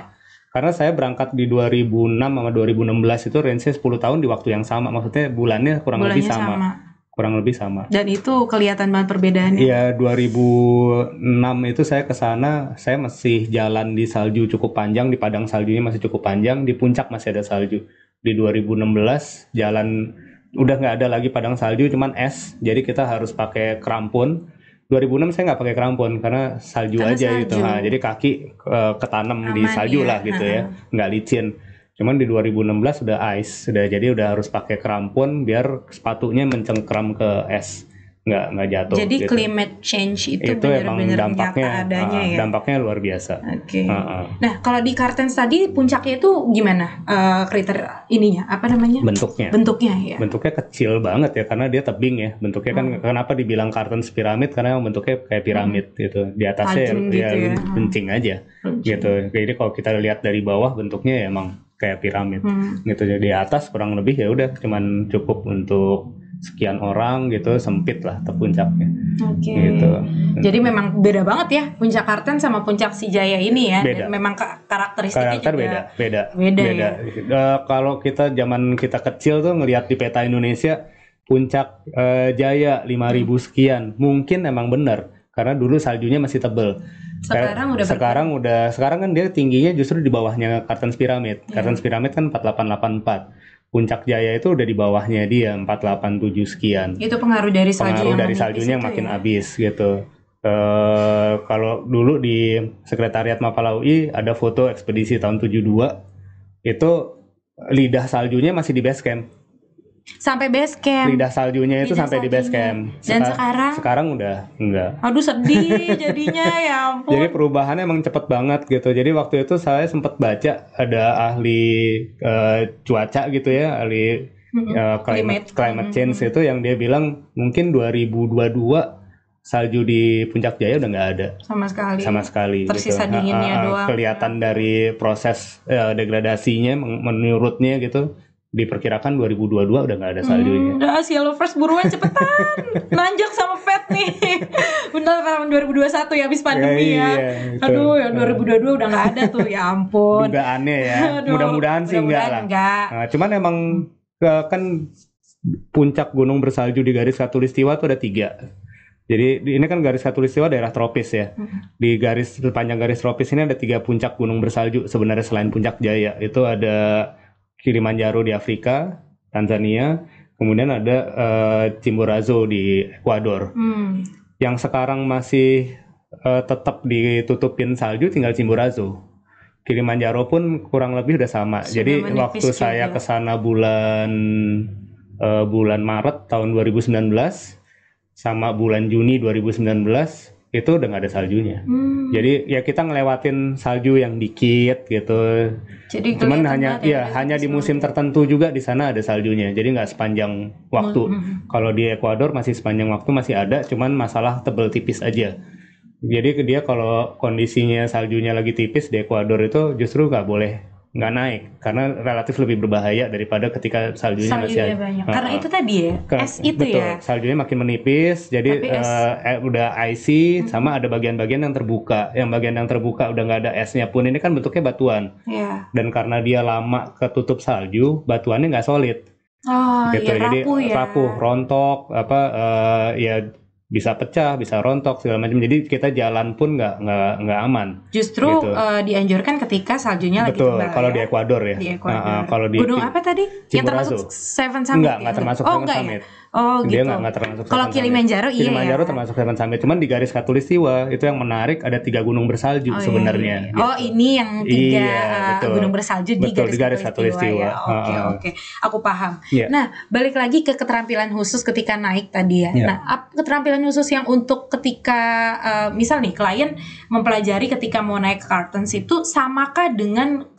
Karena saya berangkat di 2006 sama 2016 itu range-nya 10 tahun di waktu yang sama. Maksudnya bulannya kurang lebih sama. Kurang lebih sama. Dan itu kelihatan banget perbedaannya. Iya, 2006 itu saya ke sana, saya masih jalan di salju cukup panjang, di padang saljunya masih cukup panjang, di puncak masih ada salju. Di 2016 jalan udah nggak ada lagi padang salju, cuman es. Jadi kita harus pakai krampun 2006 saya nggak pakai krampon karena salju Karena aja gitu. salju. Nah, jadi kaki ketanam di Aman salju ya. lah gitu ya, nggak licin. Cuman di 2016 udah ice, jadi udah harus pakai krampon biar sepatunya mencengkram ke es, nggak jatuh. Jadi gitu. climate change itu emang benar-benar dampaknya nyata adanya ya. dampaknya luar biasa. Oke. Nah, kalau di Kartens tadi puncaknya itu gimana kriteria ininya? Apa namanya? Bentuknya ya. Bentuknya kecil banget ya karena dia tebing ya. Bentuknya kan kenapa dibilang Kartens piramid karena bentuknya kayak piramid gitu. Di atasnya Tajam ya, gitu ya. bencing aja gitu. Jadi kalau kita lihat dari bawah bentuknya ya emang kayak piramid gitu. Jadi di atas kurang lebih ya udah cuman cukup untuk sekian orang gitu, sempit lah puncaknya. Oke. Gitu. Jadi memang beda banget ya puncak Kartens sama puncak Sijaya ini ya. Beda. Dan memang karakteristiknya Karakter juga beda. ya. Kalau kita zaman kita kecil tuh ngelihat di peta Indonesia puncak Jaya 5.000 sekian, mungkin emang benar karena dulu saljunya masih tebel. Sekarang kan dia tingginya justru di bawahnya Kartens Piramid. Kartens Piramid kan 4884. Puncak Jaya itu udah di bawahnya dia 487 sekian. Itu pengaruh dari saljunya yang makin habis gitu. Kalau dulu di Sekretariat Mapala UI ada foto ekspedisi tahun 72, itu lidah saljunya masih di base camp. Sampai base camp. Lidah saljunya itu sampai di base camp. Dan sekarang udah enggak. Aduh sedih jadinya ya ampun. Jadi perubahannya emang cepet banget gitu. Jadi waktu itu saya sempat baca ada ahli cuaca gitu ya, ahli climate change itu yang dia bilang mungkin 2022 salju di Puncak Jaya udah nggak ada sama sekali tersisa gitu. Dinginnya doang. Kelihatan dari proses degradasinya menurutnya gitu. Diperkirakan 2022 udah nggak ada saljunya. Udah Asia Lovers buruan cepetan nanjak sama Fed nih. Bentar tahun 2021 ya habis pandemi ya. Gitu. Aduh yang 2022 udah nggak ada tuh ya ampun. Dugaannya ya. Mudah-mudahan sih enggak lah. Nah, cuman emang kan puncak gunung bersalju di garis khatulistiwa tuh ada 3. Jadi ini kan garis khatulistiwa daerah tropis ya. Di sepanjang garis tropis ini ada 3 puncak gunung bersalju sebenarnya selain Puncak Jaya. Itu ada Kilimanjaro di Afrika, Tanzania, kemudian ada Chimborazo di Ekuador. Yang sekarang masih tetap ditutupin salju tinggal Chimborazo. Kilimanjaro pun kurang lebih udah sama. Jadi waktu saya ke sana bulan Maret tahun 2019 sama bulan Juni 2019 itu udah nggak ada saljunya. Jadi ya kita ngelewatin salju yang dikit gitu. Jadi cuman hanya di musim tertentu juga di sana ada saljunya. Jadi nggak sepanjang waktu. Kalau di Ekuador masih sepanjang waktu masih ada, cuman masalah tebel tipis aja. Jadi dia kalau kondisinya saljunya lagi tipis di Ekuador itu justru nggak naik karena relatif lebih berbahaya daripada ketika saljunya masih banyak. Karena itu tadi ya, es itu betul, ya. Saljunya makin menipis, jadi udah icy sama ada bagian-bagian yang terbuka. Yang bagian yang terbuka udah nggak ada esnya pun ini kan bentuknya batuan. Dan karena dia lama ketutup salju, batuannya nggak solid. Gitu. Jadi rapuh, rontok, ya bisa pecah, bisa rontok segala macam. Jadi kita jalan pun nggak aman. Justru gitu. Dianjurkan ketika saljunya lagi tebal. Betul, kalau di Ekuador ya. Kalau di gunung apa tadi? Chimborazo. Yang termasuk Seven Summit. Nggak termasuk Seven Summit. Oh dia gitu. Nggak termasuk. Kalau Kilimanjaro iya. Kilimanjaro termasuk Seven Summit. Cuman di garis khatulistiwa itu yang menarik ada 3 gunung bersalju sebenarnya. Gitu. Oh ini yang 3 gunung bersalju di garis khatulistiwa. Ya. Oke. Aku paham. Nah balik lagi ke keterampilan khusus ketika naik tadi ya. Nah keterampilan khusus yang untuk ketika misal nih klien mempelajari ketika mau naik ke Kartens itu samakah dengan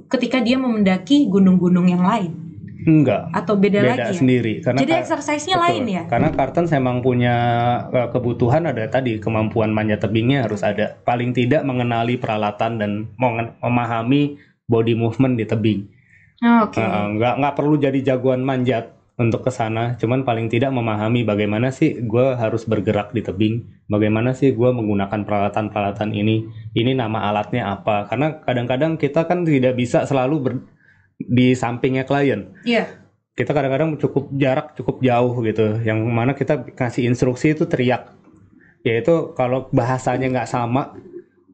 ketika dia mendaki gunung-gunung yang lain? Enggak. Atau beda lagi sendiri. Karena jadi exercise-nya lain ya? Karena Kartens memang punya kebutuhan ada tadi kemampuan manjat tebingnya harus ada. Paling tidak mengenali peralatan dan memahami body movement di tebing. Nggak perlu jadi jagoan manjat untuk ke sana, cuman paling tidak memahami bagaimana sih gue harus bergerak di tebing, bagaimana sih gue menggunakan peralatan-peralatan ini nama alatnya apa, karena kadang-kadang kita kan tidak bisa selalu di sampingnya klien. Kita kadang-kadang jarak cukup jauh gitu, yang mana kita kasih instruksi itu teriak, yaitu kalau bahasanya nggak sama,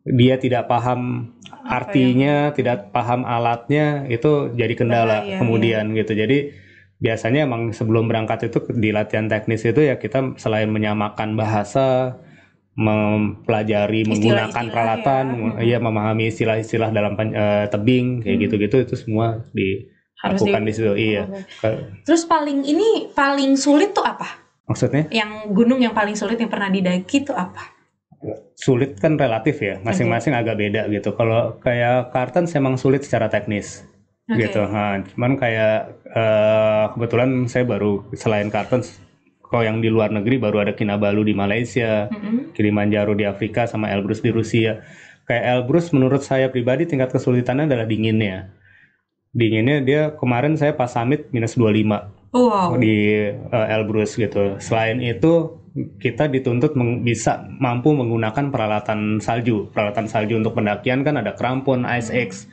dia tidak paham artinya, tidak paham alatnya, itu jadi kendala kemudian gitu. Jadi biasanya emang sebelum berangkat itu di latihan teknis itu ya kita selain menyamakan bahasa, mempelajari menggunakan Istilah-istilah peralatan, ya. memahami istilah-istilah dalam tebing kayak gitu-gitu itu semua Harus dilakukan di situ. Iya. Terus paling sulit tuh apa? Maksudnya? Yang gunung yang paling sulit yang pernah didaki tuh apa? Sulit kan relatif ya, masing-masing agak beda gitu. Kalau kayak Kartens emang sulit secara teknis. Gitu. Nah, cuman kayak kebetulan saya baru selain Kartens, kalau yang di luar negeri baru ada Kinabalu di Malaysia, Kilimanjaro di Afrika, sama Elbrus di Rusia. Kayak Elbrus menurut saya pribadi tingkat kesulitannya adalah dinginnya. Dinginnya dia kemarin saya pas summit minus 25 di Elbrus gitu. Selain itu kita dituntut bisa mampu menggunakan peralatan salju. Peralatan salju untuk pendakian kan ada krampon, Ice Axe.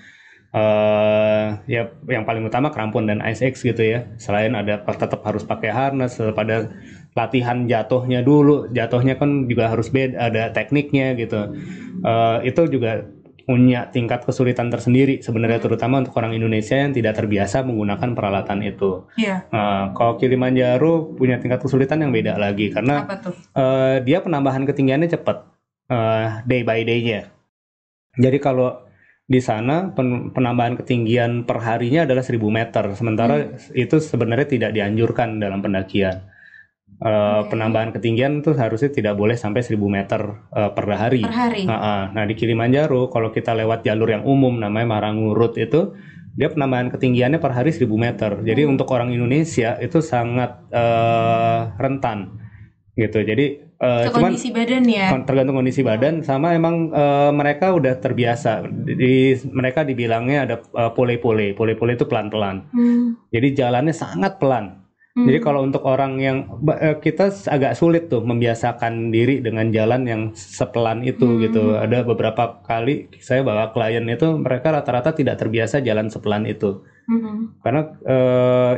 Ya yang paling utama krampon dan Ice Axe gitu ya. Selain ada tetap harus pakai harness, pada latihan jatuhnya dulu, jatuhnya kan juga harus beda, ada tekniknya gitu. Itu juga punya tingkat kesulitan tersendiri sebenarnya, terutama untuk orang Indonesia yang tidak terbiasa menggunakan peralatan itu. Kalau Kilimanjaro punya tingkat kesulitan yang beda lagi karena dia penambahan ketinggiannya cepat, day by day-nya. Jadi kalau di sana penambahan ketinggian per harinya adalah 1000 meter, sementara itu sebenarnya tidak dianjurkan dalam pendakian. Penambahan ketinggian itu harusnya tidak boleh sampai 1000 meter per hari. Nah di Kilimanjaro kalau kita lewat jalur yang umum namanya Marangu Road itu dia penambahan ketinggiannya per hari 1000 meter. Jadi untuk orang Indonesia itu sangat rentan gitu. Jadi cuman kondisi badan ya. Tergantung kondisi badan sama emang mereka udah terbiasa. Mereka dibilangnya ada pole-pole. Pole-pole itu pelan-pelan. Jadi jalannya sangat pelan. Jadi kalau untuk orang yang kita agak sulit tuh membiasakan diri dengan jalan yang sepelan itu gitu. Ada beberapa kali saya bawa klien itu mereka rata-rata tidak terbiasa jalan sepelan itu. Karena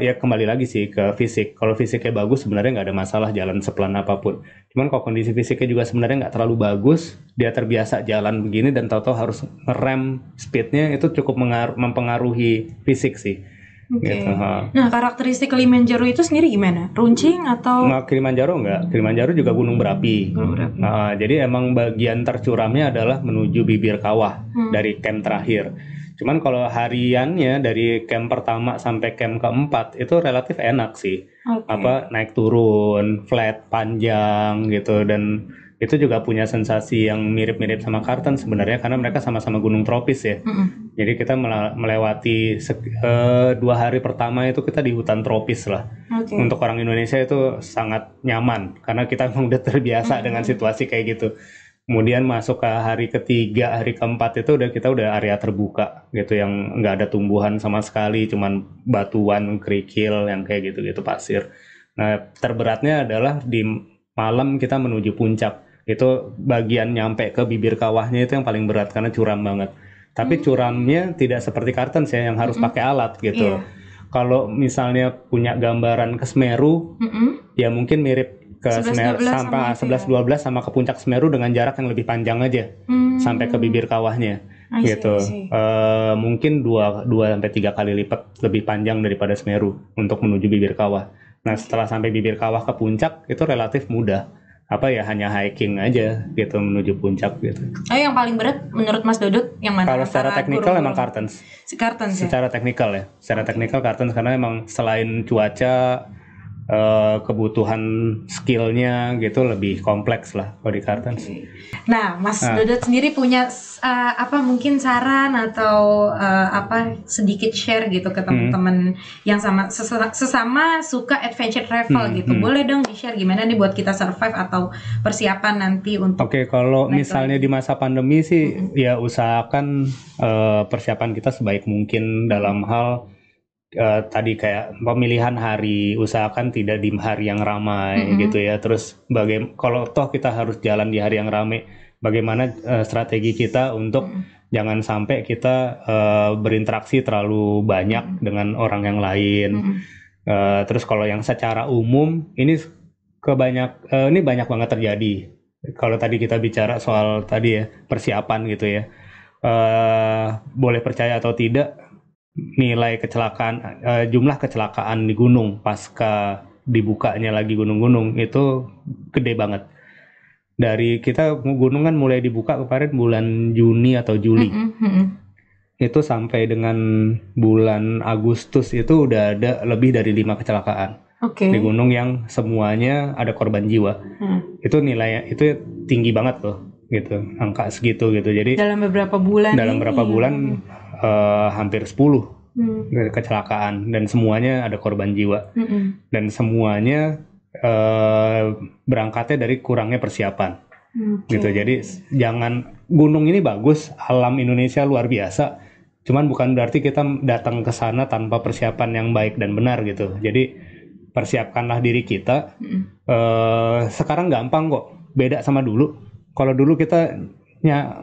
ya kembali lagi sih ke fisik. Kalau fisiknya bagus sebenarnya nggak ada masalah jalan sepelan apapun. Cuman kalau kondisi fisiknya juga sebenarnya nggak terlalu bagus, dia terbiasa jalan begini dan tahu-tahu harus ngerem speednya, itu cukup mempengaruhi fisik sih. Gitu. Nah, karakteristik Kilimanjaro itu sendiri gimana? Runcing atau? Nah, Kilimanjaro enggak. Kilimanjaro juga gunung berapi. Jadi emang bagian tercuramnya adalah menuju bibir kawah dari camp terakhir. Cuman kalau hariannya dari camp pertama sampai camp keempat itu relatif enak sih. Naik turun, flat, panjang gitu, dan itu juga punya sensasi yang mirip-mirip sama Kartens sebenarnya karena mereka sama-sama gunung tropis ya. Jadi kita melewati 2 hari pertama itu kita di hutan tropis lah. Untuk orang Indonesia itu sangat nyaman karena kita memang udah terbiasa dengan situasi kayak gitu. Kemudian masuk ke hari ketiga, hari keempat itu kita udah area terbuka gitu yang nggak ada tumbuhan sama sekali, cuman batuan, kerikil yang kayak gitu-gitu, pasir. Nah terberatnya adalah di malam kita menuju puncak. Itu bagian nyampe ke bibir kawahnya itu yang paling berat karena curam banget. Tapi curamnya tidak seperti Kartens ya yang harus pakai alat gitu. Kalau misalnya punya gambaran ke Semeru, ya mungkin mirip ke Semeru sampai 11-12 sama ke puncak Semeru dengan jarak yang lebih panjang aja sampai ke bibir kawahnya gitu. Mungkin 2-3 kali lipat lebih panjang daripada Semeru untuk menuju bibir kawah. Nah setelah sampai bibir kawah ke puncak itu relatif mudah. Hanya hiking aja gitu menuju puncak gitu. Yang paling berat menurut Mas Dodot yang mana? Kalau secara teknikal emang Kartens. Kartens ya? Secara teknikal ya. Secara teknikal Kartens karena emang selain cuaca, kebutuhan skillnya gitu lebih kompleks lah kalau di Kartens. Nah, Mas Dodot sendiri punya mungkin saran atau sedikit share gitu ke teman-teman yang sesama suka adventure travel gitu. Boleh dong di-share gimana nih buat kita survive atau persiapan nanti untuk. Kalau misalnya di masa pandemi sih ya usahakan persiapan kita sebaik mungkin dalam hal tadi kayak pemilihan hari, usahakan tidak di hari yang ramai gitu ya. Terus kalau toh kita harus jalan di hari yang ramai, bagaimana strategi kita untuk jangan sampai kita berinteraksi terlalu banyak dengan orang yang lain. Terus kalau yang secara umum ini banyak banget terjadi. Kalau tadi kita bicara soal tadi ya persiapan gitu ya, boleh percaya atau tidak, nilai kecelakaan, jumlah kecelakaan di gunung pasca dibukanya lagi gunung-gunung itu gede banget. Dari kita gunung kan mulai dibuka kemarin bulan Juni atau Juli. Itu sampai dengan bulan Agustus itu udah ada lebih dari 5 kecelakaan di gunung yang semuanya ada korban jiwa. Itu nilainya itu tinggi banget loh, gitu, angka segitu gitu. Jadi dalam beberapa bulan hampir 10 kecelakaan dan semuanya ada korban jiwa. Dan semuanya berangkatnya dari kurangnya persiapan. Gitu. Jadi jangan, gunung ini bagus, alam Indonesia luar biasa. Cuman bukan berarti kita datang ke sana tanpa persiapan yang baik dan benar gitu. Jadi persiapkanlah diri kita. Sekarang gampang kok, beda sama dulu. Kalau dulu kita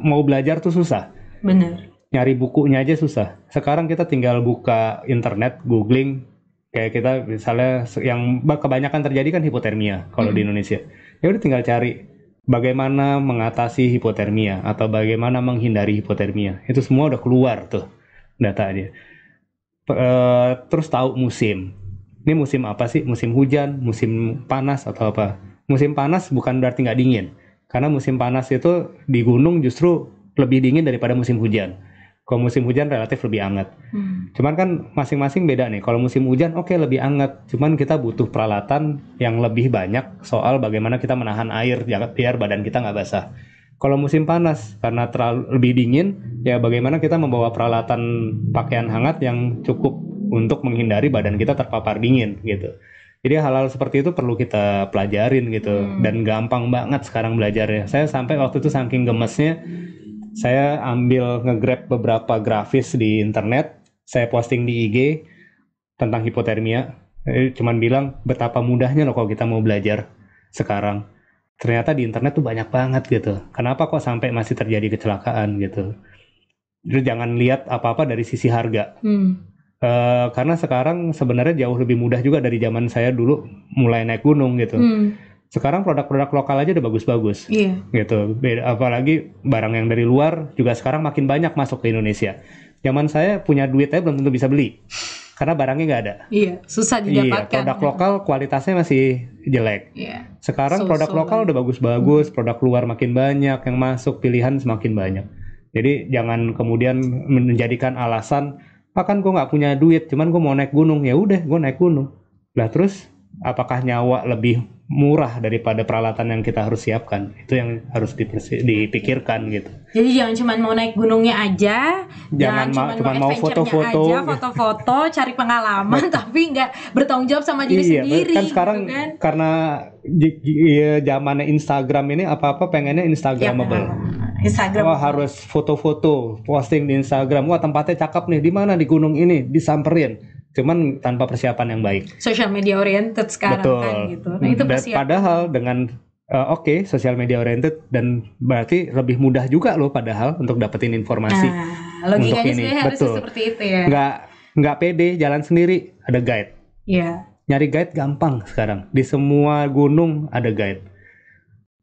mau belajar tuh susah. Bener. Nyari bukunya aja susah. Sekarang kita tinggal buka internet, googling. Kayak kita misalnya yang kebanyakan terjadi kan hipotermia kalau di Indonesia. Ya udah tinggal cari bagaimana mengatasi hipotermia atau bagaimana menghindari hipotermia. Itu semua udah keluar tuh datanya. Terus tahu musim. Ini musim apa sih? Musim hujan, musim panas atau apa? Musim panas bukan berarti nggak dingin. Karena musim panas itu di gunung justru lebih dingin daripada musim hujan. Kalau musim hujan relatif lebih hangat. Cuman kan masing-masing beda nih. Kalau musim hujan oke, lebih hangat. Cuman kita butuh peralatan yang lebih banyak soal bagaimana kita menahan air biar badan kita nggak basah. Kalau musim panas karena terlalu lebih dingin, ya bagaimana kita membawa peralatan pakaian hangat yang cukup untuk menghindari badan kita terpapar dingin gitu. Jadi hal-hal seperti itu perlu kita pelajarin gitu. Dan gampang banget sekarang belajarnya. Saya sampai waktu itu saking gemesnya, saya ambil nge-grab beberapa grafis di internet, saya posting di IG tentang hipotermia. Cuman bilang betapa mudahnya loh kalau kita mau belajar sekarang. Ternyata di internet tuh banyak banget gitu. Kenapa kok sampai masih terjadi kecelakaan gitu. Jadi jangan lihat apa-apa dari sisi harga. Karena sekarang sebenarnya jauh lebih mudah juga dari zaman saya dulu mulai naik gunung gitu. Sekarang produk-produk lokal aja udah bagus-bagus, gitu. Apalagi barang yang dari luar juga sekarang makin banyak masuk ke Indonesia. Zaman saya punya duit aja belum tentu bisa beli, karena barangnya nggak ada. Iya, susah didapatkan. Produk lokal kualitasnya masih jelek. Sekarang produk lokal udah bagus-bagus, produk luar makin banyak yang masuk, pilihan semakin banyak. Jadi jangan kemudian menjadikan alasan, kan gue nggak punya duit, cuman gue mau naik gunung, ya udah gue naik gunung. Lah terus apakah nyawa lebih murah daripada peralatan yang kita harus siapkan? Itu yang harus dipikirkan gitu. Jadi jangan cuma mau naik gunungnya aja, jangan cuma mau foto-foto aja, foto-foto, cari pengalaman, tapi nggak bertanggung jawab sama diri sendiri. Kan sekarang gitu kan? Karena zamannya Instagram ini apa-apa pengennya Instagramable. Instagram. Harus foto-foto, posting di Instagram. Wah, tempatnya cakep nih, di mana di gunung ini, disamperin. Cuman tanpa persiapan yang baik. Social media oriented sekarang. Betul. Kan gitu. Nah, itu persiapan. Padahal dengan social media oriented dan berarti lebih mudah juga loh padahal untuk dapetin informasi. Logikanya sebenarnya harusnya seperti itu ya. Nggak pede jalan sendiri, ada guide. Iya. Nyari guide gampang sekarang. Di semua gunung ada guide.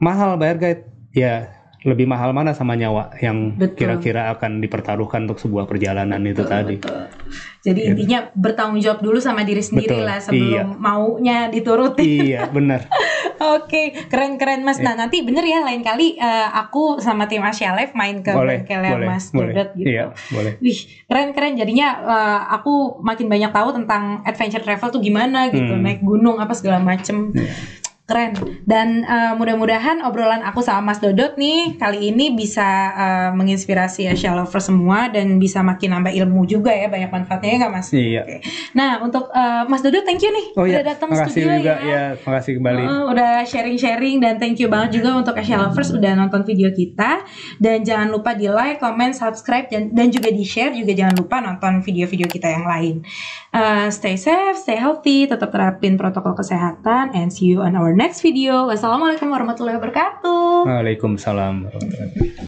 Mahal bayar guide. Ya, lebih mahal mana sama nyawa yang kira-kira akan dipertaruhkan untuk sebuah perjalanan itu tadi. Jadi intinya bertanggung jawab dulu sama diri sendiri lah sebelum maunya diturutin. Iya, benar. Oke, keren-keren Mas. Nah, nanti bener ya lain kali aku sama tim Asia Live main ke bengkelnya Mas Dodot gitu. Iya, boleh. Wih, keren-keren. Jadinya aku makin banyak tahu tentang adventure travel tuh gimana gitu, naik gunung apa segala macem. Keren. Dan mudah-mudahan obrolan aku sama Mas Dodot nih kali ini bisa menginspirasi Asia Lovers semua dan bisa makin nambah ilmu juga ya, banyak manfaatnya ya nggak Mas? Iya. Oke. Nah untuk Mas Dodot thank you nih udah datang studio juga, ya. Makasih kembali. Udah sharing-sharing dan thank you banget juga untuk Asia Lovers udah nonton video kita, dan jangan lupa di like, comment, subscribe dan juga di share, juga jangan lupa nonton video-video kita yang lain. Stay safe, stay healthy, tetap terapin protokol kesehatan, and see you on our next video. Wassalamualaikum warahmatullahi wabarakatuh. Waalaikumsalam warahmatullahi wabarakatuh.